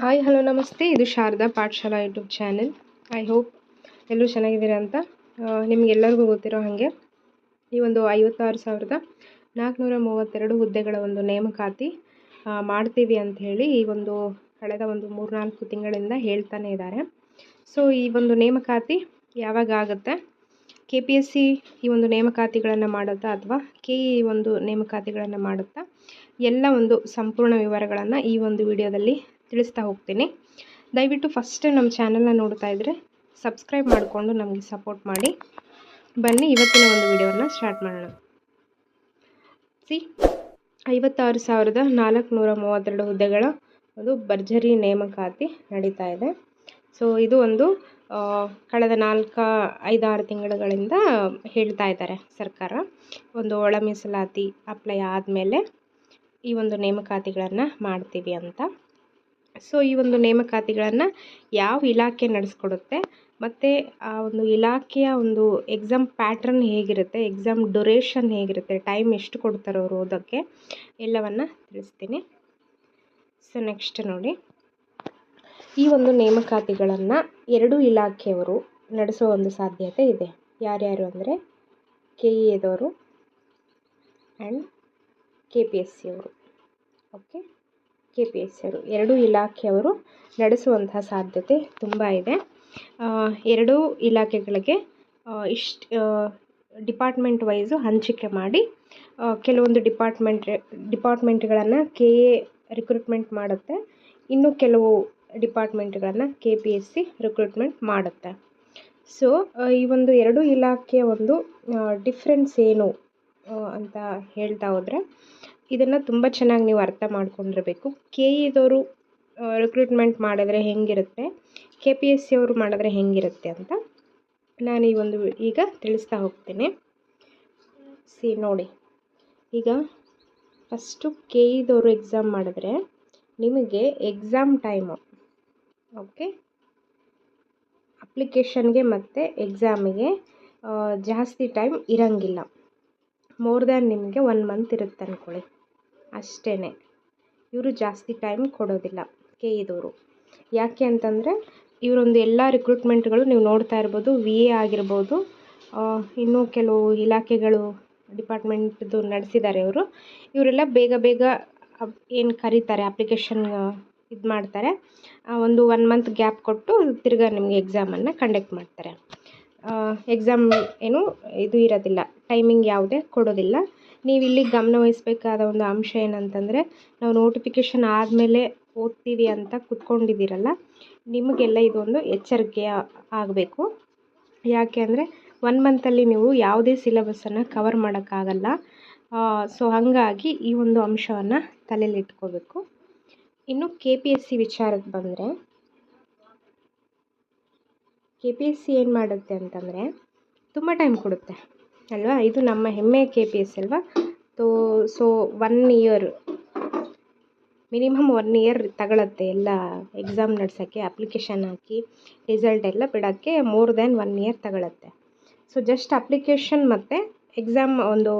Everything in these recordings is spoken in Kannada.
ಹಾಯ್ ಹಲೋ ನಮಸ್ತೆ. ಇದು Sharada Pathashala YouTube channel. I hope ಎಲ್ಲರೂ ಚೆನ್ನಾಗಿದ್ದೀರಾ ಅಂತ. ನಿಮಗೆಲ್ಲರಿಗೂ ಗೊತ್ತಿರೋ ಹಾಗೆ ಈ ಒಂದು 56,432 ಹುದ್ದೆಗಳ ಒಂದು ನೇಮಕಾತಿ ಮಾಡ್ತೀವಿ ಅಂತ ಹೇಳಿ ಈ ಒಂದು ಕಳೆದ ಒಂದು 3-4 ತಿಂಗಳಿಂದ ಹೇಳ್ತಾನೆ ಇದ್ದಾರೆ. ಸೊ ಈ ಒಂದು ನೇಮಕಾತಿ ಯಾವಾಗ ಆಗುತ್ತೆ, KPSC ಈ ಒಂದು ನೇಮಕಾತಿಗಳನ್ನು ಮಾಡುತ್ತಾ ಅಥವಾ KE ಈ ಒಂದು ನೇಮಕಾತಿಗಳನ್ನು ಮಾಡುತ್ತಾ, ಎಲ್ಲ ಒಂದು ಸಂಪೂರ್ಣ ವಿವರಗಳನ್ನು ಈ ಒಂದು ವಿಡಿಯೋದಲ್ಲಿ ತಿಳಿಸ್ತಾ ಹೋಗ್ತೀನಿ. ದಯವಿಟ್ಟು ಫಸ್ಟ್ ನಮ್ಮ ಚಾನಲ್ನ ನೋಡ್ತಾ ಇದ್ದರೆ ಸಬ್ಸ್ಕ್ರೈಬ್ ಮಾಡಿಕೊಂಡು ನಮಗೆ ಸಪೋರ್ಟ್ ಮಾಡಿ. ಬನ್ನಿ ಇವತ್ತಿನ ಒಂದು ವಿಡಿಯೋನ ಸ್ಟಾರ್ಟ್ ಮಾಡೋಣ. 56,432 ಹುದ್ದೆಗಳ ಒಂದು ಭರ್ಜರಿ ನೇಮಕಾತಿ ನಡೀತಾ ಇದೆ. ಸೊ ಇದು ಒಂದು ಕಳೆದ 4-5-6 ತಿಂಗಳುಗಳಿಂದ ಹೇಳ್ತಾ ಇದ್ದಾರೆ ಸರ್ಕಾರ. ಒಂದು ಒಳ ಮೀಸಲಾತಿ ಅಪ್ಲೈ ಆದಮೇಲೆ ಈ ಒಂದು ನೇಮಕಾತಿಗಳನ್ನು ಮಾಡ್ತೀವಿ ಅಂತ. ಸೊ ಈ ಒಂದು ನೇಮಕಾತಿಗಳನ್ನು ಯಾವ ಇಲಾಖೆ ನಡೆಸ್ಕೊಡುತ್ತೆ ಮತ್ತು ಆ ಒಂದು ಇಲಾಖೆಯ ಒಂದು ಎಕ್ಸಾಮ್ ಪ್ಯಾಟ್ರನ್ ಹೇಗಿರುತ್ತೆ, ಎಕ್ಸಾಮ್ ಡ್ಯೂರೇಷನ್ ಹೇಗಿರುತ್ತೆ, ಟೈಮ್ ಎಷ್ಟು ಕೊಡ್ತಾರೆ ಅವರು ಓದೋಕ್ಕೆ, ಎಲ್ಲವನ್ನು ತಿಳಿಸ್ತೀನಿ. ಸೊ ನೆಕ್ಸ್ಟ್ ನೋಡಿ, ಈ ಒಂದು ನೇಮಕಾತಿಗಳನ್ನು 2 ಇಲಾಖೆಯವರು ನಡೆಸೋ ಒಂದು ಸಾಧ್ಯತೆ ಇದೆ. ಯಾರ್ಯಾರು ಅಂದರೆ KEದವರು ಆ್ಯಂಡ್ KPSC ಅವರು. ಓಕೆ, KPSC ಅವರು 2 ಇಲಾಖೆಯವರು ನಡೆಸುವಂತಹ ಸಾಧ್ಯತೆ ತುಂಬ ಇದೆ. 2 ಇಲಾಖೆಗಳಿಗೆ ಡಿಪಾರ್ಟ್ಮೆಂಟ್ ವೈಸು ಹಂಚಿಕೆ ಮಾಡಿ ಕೆಲವೊಂದು ಡಿಪಾರ್ಟ್ಮೆಂಟ್ಗಳನ್ನು KA ರಿಕ್ರೂಟ್ಮೆಂಟ್ ಮಾಡುತ್ತೆ, ಇನ್ನು ಕೆಲವು ಡಿಪಾರ್ಟ್ಮೆಂಟ್ಗಳನ್ನು KPSC ರಿಕ್ರೂಟ್ಮೆಂಟ್ ಮಾಡುತ್ತೆ. ಸೊ ಈ ಒಂದು 2 ಇಲಾಖೆಯ ಒಂದು ಡಿಫ್ರೆನ್ಸ್ ಏನು ಅಂತ ಹೇಳ್ತಾ ಹೋದರೆ, ಇದನ್ನು ತುಂಬ ಚೆನ್ನಾಗಿ ನೀವು ಅರ್ಥ ಮಾಡ್ಕೊಂಡಿರಬೇಕು. KEದವರು ರಿಕ್ರೂಟ್ಮೆಂಟ್ ಮಾಡಿದ್ರೆ ಹೆಂಗಿರುತ್ತೆ, KPSC ಅವರು ಮಾಡಿದ್ರೆ ಹೆಂಗಿರುತ್ತೆ ಅಂತ ನಾನು ಈ ಒಂದು ಈಗ ತಿಳಿಸ್ತಾ ಹೋಗ್ತೀನಿ. ನೋಡಿ, ಈಗ ಫಸ್ಟು KEದವರು ಎಕ್ಸಾಮ್ ಮಾಡಿದ್ರೆ ನಿಮಗೆ ಎಕ್ಸಾಮ್ ಟೈಮು, ಓಕೆ, ಅಪ್ಲಿಕೇಶನ್ಗೆ ಮತ್ತು ಎಕ್ಸಾಮಿಗೆ ಜಾಸ್ತಿ ಟೈಮ್ ಇರೋಂಗಿಲ್ಲ. ಮೋರ್ ದ್ಯಾನ್ ನಿಮಗೆ 1 ಮಂತ್ ಇರುತ್ತೆ ಅಂದ್ಕೊಳ್ಳಿ, ಅಷ್ಟೇ. ಇವರು ಜಾಸ್ತಿ ಟೈಮ್ ಕೊಡೋದಿಲ್ಲ KEದವರು. ಯಾಕೆ ಅಂತಂದರೆ ಇವರೊಂದು ಎಲ್ಲ ರಿಕ್ರೂಟ್ಮೆಂಟ್ಗಳು ನೀವು ನೋಡ್ತಾ ಇರ್ಬೋದು, VA ಆಗಿರ್ಬೋದು, ಇನ್ನೂ ಕೆಲವು ಇಲಾಖೆಗಳು ಡಿಪಾರ್ಟ್ಮೆಂಟ್ದು ನಡೆಸಿದ್ದಾರೆ ಇವರೆಲ್ಲ ಬೇಗ ಏನು ಕರೀತಾರೆ, ಅಪ್ಲಿಕೇಶನ್ ಇದು ಮಾಡ್ತಾರೆ, ಒಂದು 1 ಮಂತ್ ಗ್ಯಾಪ್ ಕೊಟ್ಟು ತಿರ್ಗಾ ನಿಮಗೆ ಎಕ್ಸಾಮನ್ನು ಕಂಡಕ್ಟ್ ಮಾಡ್ತಾರೆ. ಎಕ್ಸಾಮ್ ಏನು ಇದು ಇರೋದಿಲ್ಲ, ಟೈಮಿಂಗ್ ಯಾವುದೇ ಕೊಡೋದಿಲ್ಲ. ನೀವು ಇಲ್ಲಿ ಗಮನವಹಿಸಬೇಕಾದ ಒಂದು ಅಂಶ ಏನಂತಂದರೆ, ನಾವು ನೋಟಿಫಿಕೇಷನ್ ಆದಮೇಲೆ ಓದ್ತೀವಿ ಅಂತ ಕೂತ್ಕೊಂಡಿದ್ದೀರಲ್ಲ, ನಿಮಗೆಲ್ಲ ಇದೊಂದು ಎಚ್ಚರಿಕೆ ಆಗಬೇಕು. ಯಾಕೆ ಅಂದರೆ 1 ಮಂತಲ್ಲಿ ನೀವು ಯಾವುದೇ ಸಿಲೆಬಸ್ಸನ್ನು ಕವರ್ ಮಾಡೋಕ್ಕಾಗಲ್ಲ. ಸೊ ಹಾಗಾಗಿ ಈ ಒಂದು ಅಂಶವನ್ನು ತಲೆಯಲ್ಲಿ ಇಟ್ಕೋಬೇಕು. ಇನ್ನು KPSC ವಿಚಾರಕ್ಕೆ ಬಂದರೆ, KPSC ಏನು ಮಾಡುತ್ತೆ ಅಂತಂದರೆ ತುಂಬ ಟೈಮ್ ಕೊಡುತ್ತೆ ಅಲ್ವಾ. ಇದು ನಮ್ಮ ಹೆಮ್ಮೆ KPSC ಅಲ್ವಾ. ಸೊ 1 ಇಯರ್ ಮಿನಿಮಮ್ 1 ಇಯರ್ ತಗೊಳುತ್ತೆ ಎಲ್ಲ ಎಕ್ಸಾಮ್ ನಡೆಸೋಕ್ಕೆ, ಅಪ್ಲಿಕೇಶನ್ ಹಾಕಿ ರಿಸಲ್ಟ್ ಎಲ್ಲ ಬಿಡೋಕ್ಕೆ ಮೋರ್ ದ್ಯಾನ್ 1 ಇಯರ್ ತಗೊಳುತ್ತೆ. ಸೊ ಜಸ್ಟ್ ಅಪ್ಲಿಕೇಶನ್ ಮತ್ತು ಎಕ್ಸಾಮ್ ಒಂದು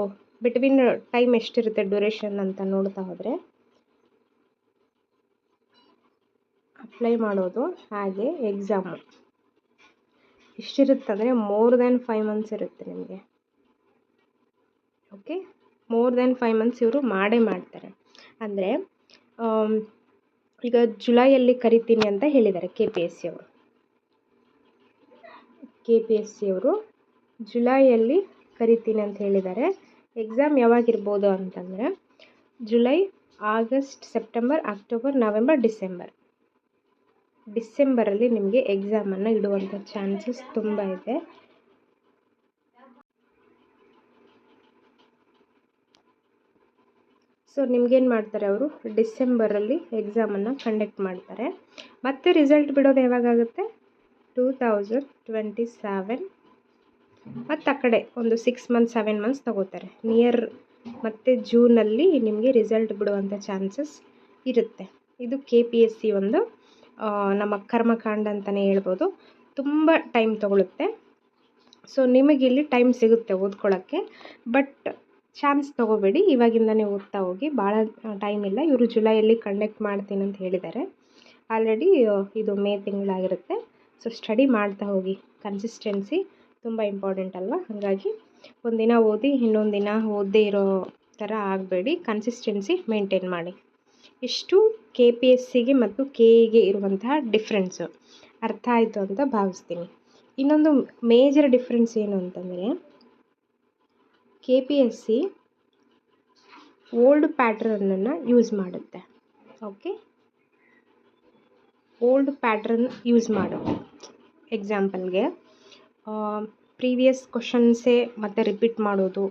ಬಿಟ್ವೀನ್ ಟೈಮ್ ಎಷ್ಟಿರುತ್ತೆ ಡ್ಯೂರೇಷನ್ ಅಂತ ನೋಡ್ತಾ ಹೋದರೆ, ಅಪ್ಲೈ ಮಾಡೋದು ಹಾಗೆ ಎಕ್ಸಾಮು ಎಷ್ಟಿರುತ್ತಂದರೆ ಮೋರ್ ದ್ಯಾನ್ 5 ಮಂತ್ಸ್ ಇರುತ್ತೆ ನಿಮಗೆ. ಓಕೆ, ಮೋರ್ ದ್ಯಾನ್ 5 ಮಂತ್ಸ್ ಇವರು ಮಾಡ್ತಾರೆ. ಅಂದರೆ ಈಗ ಜುಲೈಯಲ್ಲಿ ಕರಿತೀನಿ ಅಂತ ಹೇಳಿದ್ದಾರೆ KPSC ಅವರು ಜುಲೈಯಲ್ಲಿ ಕರಿತೀನಿ ಅಂತ ಹೇಳಿದ್ದಾರೆ. ಎಕ್ಸಾಮ್ ಯಾವಾಗಿರ್ಬೋದು ಅಂತಂದರೆ July, August, September, October, November, ಡಿಸೆಂಬರಲ್ಲಿ ನಿಮಗೆ ಎಕ್ಸಾಮನ್ನು ಇಡುವಂಥ ಚಾನ್ಸಸ್ ತುಂಬ ಇದೆ. ಸೊ ನಿಮ್ಗೇನು ಮಾಡ್ತಾರೆ, ಅವರು ಡಿಸೆಂಬರಲ್ಲಿ ಎಕ್ಸಾಮನ್ನು ಕಂಡಕ್ಟ್ ಮಾಡ್ತಾರೆ. ಮತ್ತು ರಿಸಲ್ಟ್ ಬಿಡೋದು ಯಾವಾಗುತ್ತೆ, 2027 ಮತ್ತು ಆ ಕಡೆ ಒಂದು 6 ಮಂತ್ಸ್ 7 ಮಂತ್ಸ್ ತಗೋತಾರೆ. ನಿಯರ್ ಮತ್ತು ಜೂನಲ್ಲಿ ನಿಮಗೆ ರಿಸಲ್ಟ್ ಬಿಡುವಂಥ ಚಾನ್ಸಸ್ ಇರುತ್ತೆ. ಇದು KPSC ಒಂದು ನಮ್ಮ ಕರ್ಮಕಾಂಡ ಅಂತಲೇ ಹೇಳ್ಬೋದು. ತುಂಬ ಟೈಮ್ ತಗೊಳುತ್ತೆ. ಸೊ ನಿಮಗಿಲ್ಲಿ ಟೈಮ್ ಸಿಗುತ್ತೆ ಓದ್ಕೊಳ್ಳೋಕ್ಕೆ, ಬಟ್ ಚಾನ್ಸ್ ತೊಗೋಬೇಡಿ, ಇವಾಗಿಂದನೇ ಓದ್ತಾ ಹೋಗಿ. ಭಾಳ ಟೈಮ್ ಇಲ್ಲ. ಇವರು ಜುಲೈಯಲ್ಲಿ ಕಂಡಕ್ಟ್ ಮಾಡ್ತೀನಿ ಅಂತ ಹೇಳಿದ್ದಾರೆ. ಆಲ್ರೆಡಿ ಇದು ಮೇ ತಿಂಗಳಾಗಿರುತ್ತೆ. ಸೊ ಸ್ಟಡಿ ಮಾಡ್ತಾ ಹೋಗಿ. ಕನ್ಸಿಸ್ಟೆನ್ಸಿ ತುಂಬ ಇಂಪಾರ್ಟೆಂಟ್ ಅಲ್ವಾ, ಹಾಗಾಗಿ ಒಂದಿನ ಓದಿ ಇನ್ನೊಂದು ದಿನ ಓದದೇ ಇರೋ ಥರ ಆಗಬೇಡಿ. ಕನ್ಸಿಸ್ಟೆನ್ಸಿ ಮೇಂಟೈನ್ ಮಾಡಿ. ಇಷ್ಟು KPSCಗೆ ಮತ್ತು KEಗೆ ಇರುವಂತಹ ಡಿಫ್ರೆನ್ಸು ಅರ್ಥ ಆಯಿತು ಅಂತ ಭಾವಿಸ್ತೀನಿ. ಇನ್ನೊಂದು ಮೇಜರ್ ಡಿಫ್ರೆನ್ಸ್ ಏನು ಅಂತಂದರೆ, KPSC ಓಲ್ಡ್ ಪ್ಯಾಟ್ರನನ್ನು ಯೂಸ್ ಮಾಡುತ್ತೆ. ಓಕೆ, ಓಲ್ಡ್ ಪ್ಯಾಟ್ರನ್ ಯೂಸ್ ಮಾಡುತ್ತೆ. ಎಕ್ಸಾಂಪಲ್ಗೆ ಪ್ರೀವಿಯಸ್ ಕ್ವಶನ್ಸೇ ಮತ್ತೆ ರಿಪೀಟ್ ಮಾಡೋದು,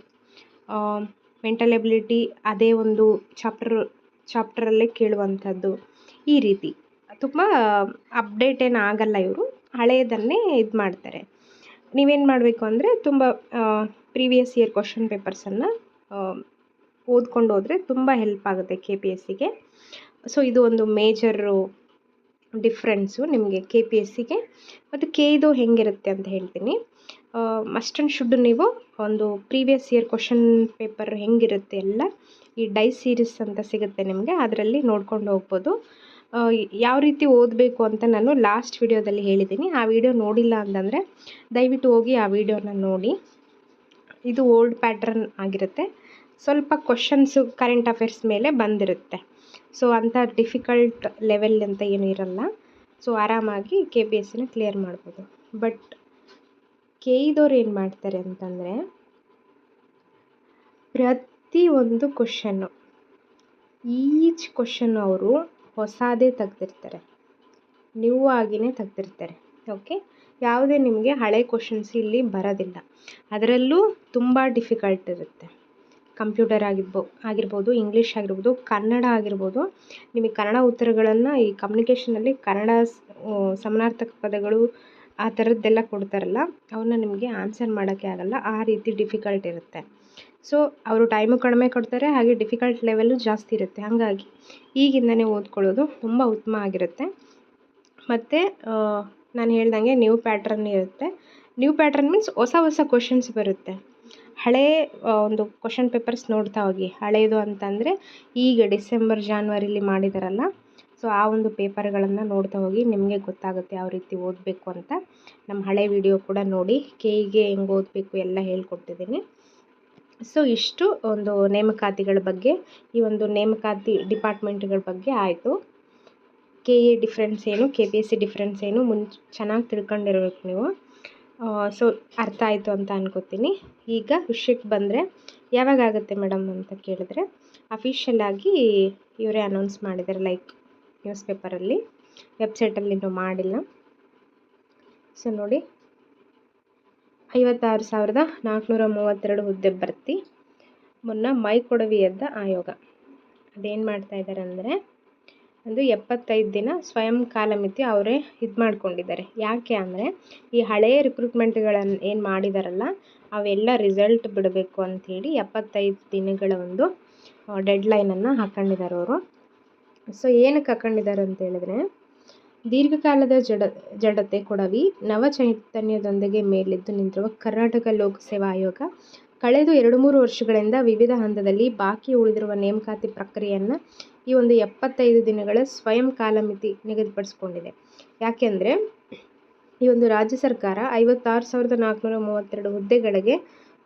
ಮೆಂಟಲ್ ಎಬಿಲಿಟಿ ಅದೇ ಒಂದು ಚಾಪ್ಟರಲ್ಲೇ ಕೇಳುವಂಥದ್ದು, ಈ ರೀತಿ ತುಂಬ ಅಪ್ಡೇಟ್ ಏನು ಆಗಲ್ಲ. ಇವರು ಹಳೆಯದನ್ನೇ ಇದು ಮಾಡ್ತಾರೆ. ನೀವೇನು ಮಾಡಬೇಕು ಅಂದರೆ ತುಂಬ ಪ್ರೀವಿಯಸ್ ಇಯರ್ ಕ್ವಶನ್ ಪೇಪರ್ಸನ್ನು ಓದ್ಕೊಂಡು ಹೋದರೆ ತುಂಬ ಹೆಲ್ಪ್ ಆಗುತ್ತೆ KPSCಗೆ. ಸೊ ಇದು ಒಂದು ಮೇಜರು ಡಿಫ್ರೆನ್ಸು ನಿಮಗೆ KPSCಗೆ. ಮತ್ತು KEದು ಹೆಂಗಿರುತ್ತೆ ಅಂತ ಹೇಳ್ತೀನಿ. ಮಸ್ಟ್ ಆ್ಯಂಡ್ ಶುಡ್ ನೀವು ಒಂದು ಪ್ರೀವಿಯಸ್ ಇಯರ್ ಕ್ವಶನ್ ಪೇಪರ್ ಹೆಂಗಿರುತ್ತೆ ಎಲ್ಲ ಈ ಡೈ ಸೀರೀಸ್ ಅಂತ ಸಿಗುತ್ತೆ ನಿಮಗೆ, ಅದರಲ್ಲಿ ನೋಡ್ಕೊಂಡು ಹೋಗ್ಬೋದು. ಯಾವ ರೀತಿ ಓದಬೇಕು ಅಂತ ನಾನು ಲಾಸ್ಟ್ ವಿಡಿಯೋದಲ್ಲಿ ಹೇಳಿದ್ದೀನಿ. ಆ ವಿಡಿಯೋ ನೋಡಿಲ್ಲ ಅಂತಂದರೆ ದಯವಿಟ್ಟು ಹೋಗಿ ಆ ವಿಡಿಯೋನ ನೋಡಿ. ಇದು ಓಲ್ಡ್ ಪ್ಯಾಟ್ರನ್ ಆಗಿರುತ್ತೆ. ಸ್ವಲ್ಪ ಕ್ವಶನ್ಸು ಕರೆಂಟ್ ಅಫೇರ್ಸ್ ಮೇಲೆ ಬಂದಿರುತ್ತೆ. ಸೊ ಅಂಥ ಡಿಫಿಕಲ್ಟ್ ಲೆವೆಲ್ ಅಂತ ಏನೂ ಇರಲ್ಲ. ಸೊ ಆರಾಮಾಗಿ KPSCನ ಕ್ಲಿಯರ್ ಮಾಡ್ಬೋದು. ಬಟ್ KEದವ್ರು ಏನು ಮಾಡ್ತಾರೆ ಅಂತಂದರೆ, ಪ್ರತಿಯೊಂದು ಕ್ವಶನ್ನು ಈಚ್ ಕ್ವಶನ್ ಅವರು ಹೊಸದೇ ತೆಗ್ದಿರ್ತಾರೆ, ನ್ಯೂ ಆಗಿಯೇ ತೆಗ್ದಿರ್ತಾರೆ. ಓಕೆ, ಯಾವುದೇ ನಿಮಗೆ ಹಳೆ ಕ್ವಶನ್ಸ್ ಇಲ್ಲಿ ಬರೋದಿಲ್ಲ. ಅದರಲ್ಲೂ ತುಂಬ ಡಿಫಿಕಲ್ಟ್ ಇರುತ್ತೆ. ಕಂಪ್ಯೂಟರ್ ಆಗಿರ್ಬೋದು, ಇಂಗ್ಲೀಷ್ ಆಗಿರ್ಬೋದು, ಕನ್ನಡ ಆಗಿರ್ಬೋದು. ನಿಮಗೆ ಕನ್ನಡ ಉತ್ತರಗಳನ್ನು ಈ ಕಮ್ಯುನಿಕೇಷನಲ್ಲಿ ಕನ್ನಡ ಸಮಾನಾರ್ಥಕ ಪದಗಳು ಆ ಥರದ್ದೆಲ್ಲ ಕೊಡ್ತಾರಲ್ಲ, ಅವನ್ನ ನಿಮಗೆ ಆನ್ಸರ್ ಮಾಡೋಕ್ಕೆ ಆಗಲ್ಲ. ಆ ರೀತಿ ಡಿಫಿಕಲ್ಟ್ ಇರುತ್ತೆ. ಸೊ ಅವರು ಟೈಮು ಕಡಿಮೆ ಕೊಡ್ತಾರೆ, ಹಾಗೆ ಡಿಫಿಕಲ್ಟ್ ಲೆವೆಲ್ಲು ಜಾಸ್ತಿ ಇರುತ್ತೆ. ಹಾಗಾಗಿ ಈಗಿಂದನೇ ಓದ್ಕೊಳ್ಳೋದು ತುಂಬ ಉತ್ತಮ ಆಗಿರುತ್ತೆ. ಮತ್ತು ನಾನು ಹೇಳ್ದಂಗೆ ನ್ಯೂ ಪ್ಯಾಟ್ರನ್ ಇರುತ್ತೆ. ನ್ಯೂ ಪ್ಯಾಟ್ರನ್ ಮೀನ್ಸ್ ಹೊಸ ಕ್ವಶನ್ಸ್ ಬರುತ್ತೆ. ಹಳೇ ಒಂದು ಕ್ವಶನ್ ಪೇಪರ್ಸ್ ನೋಡ್ತಾ ಹೋಗಿ. ಹಳೆಯದು ಅಂತಂದರೆ ಈಗ ಡಿಸೆಂಬರ್ ಜಾನ್ವರಿಲಿ ಮಾಡಿದಾರಲ್ಲ, ಸೊ ಆ ಒಂದು ಪೇಪರ್ಗಳನ್ನು ನೋಡ್ತಾ ಹೋಗಿ. ನಿಮಗೆ ಗೊತ್ತಾಗುತ್ತೆ ಯಾವ ರೀತಿ ಓದಬೇಕು ಅಂತ. ನಮ್ಮ ಹಳೆ ವಿಡಿಯೋ ಕೂಡ ನೋಡಿ, KEಗೆ ಹೆಂಗೆ ಓದಬೇಕು ಎಲ್ಲ ಹೇಳ್ಕೊಡ್ತಿದ್ದೀನಿ. ಸೊ ಇಷ್ಟು ಒಂದು ನೇಮಕಾತಿಗಳ ಬಗ್ಗೆ, ಈ ಒಂದು ನೇಮಕಾತಿ ಡಿಪಾರ್ಟ್ಮೆಂಟ್ಗಳ ಬಗ್ಗೆ ಆಯಿತು. KE ಡಿಫ್ರೆನ್ಸ್ ಏನು, KPSC ಡಿಫ್ರೆನ್ಸ್ ಏನು ಚೆನ್ನಾಗಿ ತಿಳ್ಕೊಂಡಿರ್ಬೇಕು ನೀವು. ಸೊ ಅರ್ಥ ಆಯಿತು ಅಂತ ಅನ್ಕೋತೀನಿ. ಈಗ ವಿಷಯಕ್ಕೆ ಬಂದರೆ, ಯಾವಾಗ ಆಗುತ್ತೆ ಮೇಡಮ್ ಅಂತ ಕೇಳಿದ್ರೆ, ಅಫಿಷಿಯಲಾಗಿ ಇವರೇ ಅನೌನ್ಸ್ ಮಾಡಿದ್ದಾರೆ, ಲೈಕ್ ನ್ಯೂಸ್ ಪೇಪರಲ್ಲಿ, ವೆಬ್ಸೈಟಲ್ಲಿ ಇನ್ನೂ ಮಾಡಿಲ್ಲ. ಸೊ ನೋಡಿ, 56,432 ಹುದ್ದೆ ಭರ್ತಿ ಮುನ್ನ ಮೈಕೊಡವಿ ಎದ್ದ ಆಯೋಗ ಅದೇನು ಮಾಡ್ತಾ ಇದ್ದಾರೆ ಅಂದರೆ, ಒಂದು 75 ದಿನ ಸ್ವಯಂ ಕಾಲಮಿತಿ ಅವರೇ ಇದು ಮಾಡ್ಕೊಂಡಿದ್ದಾರೆ. ಯಾಕೆ ಅಂದರೆ, ಈ ಹಳೆಯ ರಿಕ್ರೂಟ್ಮೆಂಟ್ಗಳನ್ನು ಏನು ಮಾಡಿದಾರಲ್ಲ ಅವೆಲ್ಲ ರಿಸಲ್ಟ್ ಬಿಡಬೇಕು ಅಂಥೇಳಿ 75 ದಿನಗಳ ಒಂದು ಡೆಡ್ಲೈನನ್ನು ಹಾಕೊಂಡಿದ್ದಾರೆ ಅವರು. ಸೊ ಏನಕ್ಕೆ ಹಾಕೊಂಡಿದ್ದಾರೆ ಅಂತ ಹೇಳಿದ್ರೆ, ದೀರ್ಘಕಾಲದ ಜಡತೆ ಕೊಡವಿ ನವ ಚೈತನ್ಯದೊಂದಿಗೆ ಮೇಲೆದ್ದು ನಿಂತಿರುವ ಕರ್ನಾಟಕ ಲೋಕಸೇವಾ ಆಯೋಗ ಕಳೆದ 2-3 ವರ್ಷಗಳಿಂದ ವಿವಿಧ ಹಂತದಲ್ಲಿ ಬಾಕಿ ಉಳಿದಿರುವ ನೇಮಕಾತಿ ಪ್ರಕ್ರಿಯೆಯನ್ನು ಈ ಒಂದು 75 ದಿನಗಳ ಸ್ವಯಂ ಕಾಲಮಿತಿ ನಿಗದಿಪಡಿಸಿಕೊಂಡಿದೆ. ಯಾಕೆಂದರೆ ಈ ಒಂದು ರಾಜ್ಯ ಸರ್ಕಾರ 56,432 ಹುದ್ದೆಗಳಿಗೆ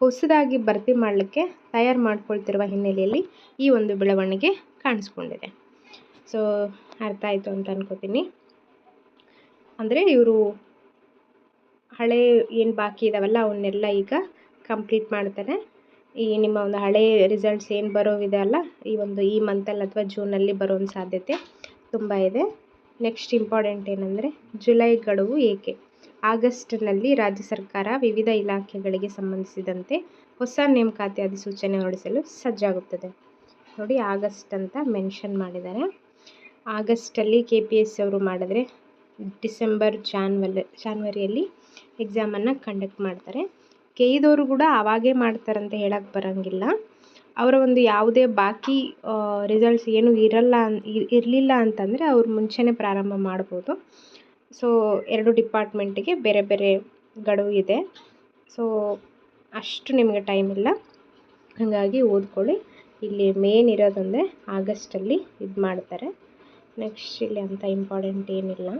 ಹೊಸದಾಗಿ ಭರ್ತಿ ಮಾಡಲಿಕ್ಕೆ ತಯಾರು ಮಾಡ್ಕೊಳ್ತಿರುವ ಹಿನ್ನೆಲೆಯಲ್ಲಿ ಈ ಒಂದು ಬೆಳವಣಿಗೆ ಕಾಣಿಸ್ಕೊಂಡಿದೆ. ಸೊ ಅರ್ಥ ಆಯಿತು ಅಂತ ಅನ್ಕೋತೀನಿ. ಅಂದರೆ ಇವರು ಹಳೆ ಏನು ಬಾಕಿ ಇದ್ದಾವಲ್ಲ ಅವನ್ನೆಲ್ಲ ಈಗ ಕಂಪ್ಲೀಟ್ ಮಾಡ್ತಾರೆ. ಈ ನಿಮ್ಮ ಒಂದು ಹಳೆ ರಿಸಲ್ಟ್ಸ್ ಏನು ಬರೋವಿದೆ ಅಲ್ಲ, ಈ ಮಂತಲ್ಲಿ ಅಥವಾ ಜೂನಲ್ಲಿ ಬರೋ ಸಾಧ್ಯತೆ ತುಂಬ ಇದೆ. ನೆಕ್ಸ್ಟ್ ಇಂಪಾರ್ಟೆಂಟ್ ಏನಂದರೆ, ಜುಲೈ ಗಡುವು ಏಕೆ? ಆಗಸ್ಟ್ನಲ್ಲಿ ರಾಜ್ಯ ಸರ್ಕಾರ ವಿವಿಧ ಇಲಾಖೆಗಳಿಗೆ ಸಂಬಂಧಿಸಿದಂತೆ ಹೊಸ ನೇಮಕಾತಿ ಅಧಿಸೂಚನೆ ಹೊರಡಿಸಲು ಸಜ್ಜಾಗುತ್ತದೆ. ನೋಡಿ, ಆಗಸ್ಟ್ ಅಂತ ಮೆನ್ಷನ್ ಮಾಡಿದ್ದಾರೆ. ಆಗಸ್ಟಲ್ಲಿ KPSC ಅವರು ಮಾಡಿದ್ರೆ ಡಿಸೆಂಬರ್ ಜಾನ್ವರಿಯಲ್ಲಿ ಎಕ್ಸಾಮನ್ನು ಕಂಡಕ್ಟ್ ಮಾಡ್ತಾರೆ. KEದವರು ಕೂಡ ಆವಾಗೇ ಮಾಡ್ತಾರಂತ ಹೇಳಕ್ಕೆ ಬರೋಂಗಿಲ್ಲ. ಅವರ ಒಂದು ಯಾವುದೇ ಬಾಕಿ ರಿಸಲ್ಟ್ಸ್ ಏನೂ ಇರಲಿಲ್ಲ ಅಂತಂದರೆ ಅವ್ರು ಮುಂಚೆನೇ ಪ್ರಾರಂಭ ಮಾಡ್ಬೋದು. ಸೊ 2 ಡಿಪಾರ್ಟ್ಮೆಂಟಿಗೆ ಬೇರೆ ಬೇರೆ ಗಡುವು ಇದೆ. ಸೊ ಅಷ್ಟು ನಿಮಗೆ ಟೈಮ್ ಇಲ್ಲ, ಹಾಗಾಗಿ ಓದ್ಕೊಳ್ಳಿ. ಇಲ್ಲಿ ಮೇನ್ ಇರೋದಂದರೆ ಆಗಸ್ಟಲ್ಲಿ ಇದು ಮಾಡ್ತಾರೆ. ನೆಕ್ಸ್ಟ್ ಇಲ್ಲಿ ಅಂತ ಇಂಪಾರ್ಟೆಂಟ್ ಏನಿಲ್ಲ.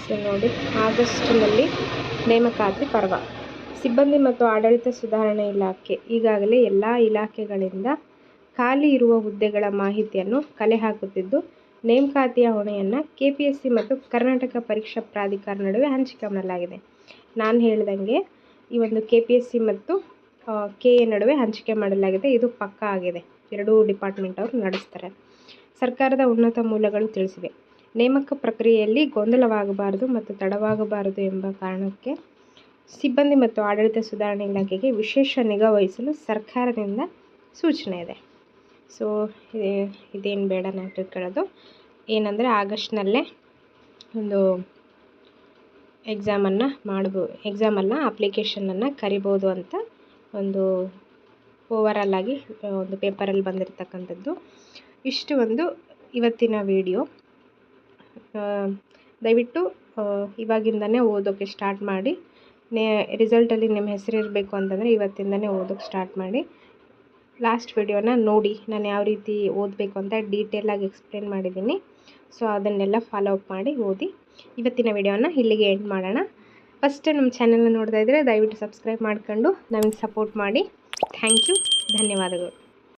ಸೊ ನೋಡಿ, ಆಗಸ್ಟ್ನಲ್ಲಿ ನೇಮಕಾತಿ ಪರ್ವ. ಸಿಬ್ಬಂದಿ ಮತ್ತು ಆಡಳಿತ ಸುಧಾರಣೆ ಇಲಾಖೆ ಈಗಾಗಲೇ ಎಲ್ಲ ಇಲಾಖೆಗಳಿಂದ ಖಾಲಿ ಇರುವ ಹುದ್ದೆಗಳ ಮಾಹಿತಿಯನ್ನು ಕಲೆ ಹಾಕುತ್ತಿದ್ದು, ನೇಮಕಾತಿಯ ಹೊಣೆಯನ್ನು KPSC ಮತ್ತು ಕರ್ನಾಟಕ ಪರೀಕ್ಷಾ ಪ್ರಾಧಿಕಾರ ನಡುವೆ ಹಂಚಿಕೆ ಮಾಡಲಾಗಿದೆ. ನಾನು ಹೇಳಿದಂಗೆ ಈ ಒಂದು KPSC ಮತ್ತು KA ನಡುವೆ ಹಂಚಿಕೆ ಮಾಡಲಾಗಿದೆ. ಇದು ಪಕ್ಕಾ ಆಗಿದೆ. ಎರಡೂ ಡಿಪಾರ್ಟ್ಮೆಂಟ್ ಅವರು ನಡೆಸ್ತಾರೆ. ಸರ್ಕಾರದ ಉನ್ನತ ಮೂಲಗಳು ತಿಳಿಸಿವೆ, ನೇಮಕ ಪ್ರಕ್ರಿಯೆಯಲ್ಲಿ ಗೊಂದಲವಾಗಬಾರದು ಮತ್ತು ತಡವಾಗಬಾರದು ಎಂಬ ಕಾರಣಕ್ಕೆ ಸಿಬ್ಬಂದಿ ಮತ್ತು ಆಡಳಿತ ಸುಧಾರಣೆ ಇಲಾಖೆಗೆ ವಿಶೇಷ ನಿಗಾ ವಹಿಸಲು ಸರ್ಕಾರದಿಂದ ಸೂಚನೆ ಇದೆ. ಸೊ ಇದೇನು ಬೇಡ ನಾನು ತಿಳ್ಕೊಳ್ಳೋದು ಏನಂದರೆ, ಆಗಸ್ಟ್ನಲ್ಲೇ ಒಂದು ಎಕ್ಸಾಮನ್ನು ಅಪ್ಲಿಕೇಶನನ್ನು ಕರಿಬೋದು ಅಂತ ಒಂದು ಓವರಾಲ್ ಆಗಿ ಒಂದು ಪೇಪರಲ್ಲಿ ಬಂದಿರತಕ್ಕಂಥದ್ದು. ಇಷ್ಟು ಒಂದು ಇವತ್ತಿನ ವಿಡಿಯೋ. ದಯವಿಟ್ಟು ಇವಾಗಿಂದನೇ ಓದೋಕ್ಕೆ ಸ್ಟಾರ್ಟ್ ಮಾಡಿ. ರಿಸಲ್ಟಲ್ಲಿ ನಿಮ್ಮ ಹೆಸರಿರಬೇಕು ಅಂತಂದರೆ ಇವತ್ತಿಂದನೇ ಓದೋಕ್ಕೆ ಸ್ಟಾರ್ಟ್ ಮಾಡಿ. ಲಾಸ್ಟ್ ವಿಡಿಯೋನ ನೋಡಿ, ನಾನು ಯಾವ ರೀತಿ ಓದಬೇಕು ಅಂತ ಡೀಟೇಲಾಗಿ ಎಕ್ಸ್ಪ್ಲೇನ್ ಮಾಡಿದ್ದೀನಿ. ಸೊ ಅದನ್ನೆಲ್ಲ ಫಾಲೋ ಅಪ್ ಮಾಡಿ ಓದಿ. ಇವತ್ತಿನ ವಿಡಿಯೋನ ಇಲ್ಲಿಗೆ ಎಂಡ್ ಮಾಡೋಣ. ಫಸ್ಟ್ ನಮ್ಮ ಚಾನಲ್ನ ನೋಡ್ತಾ ಇದ್ದರೆ ದಯವಿಟ್ಟು ಸಬ್ಸ್ಕ್ರೈಬ್ ಮಾಡ್ಕೊಂಡು ನಮಗೆ ಸಪೋರ್ಟ್ ಮಾಡಿ. ಥ್ಯಾಂಕ್ ಯು, ಧನ್ಯವಾದಗಳು.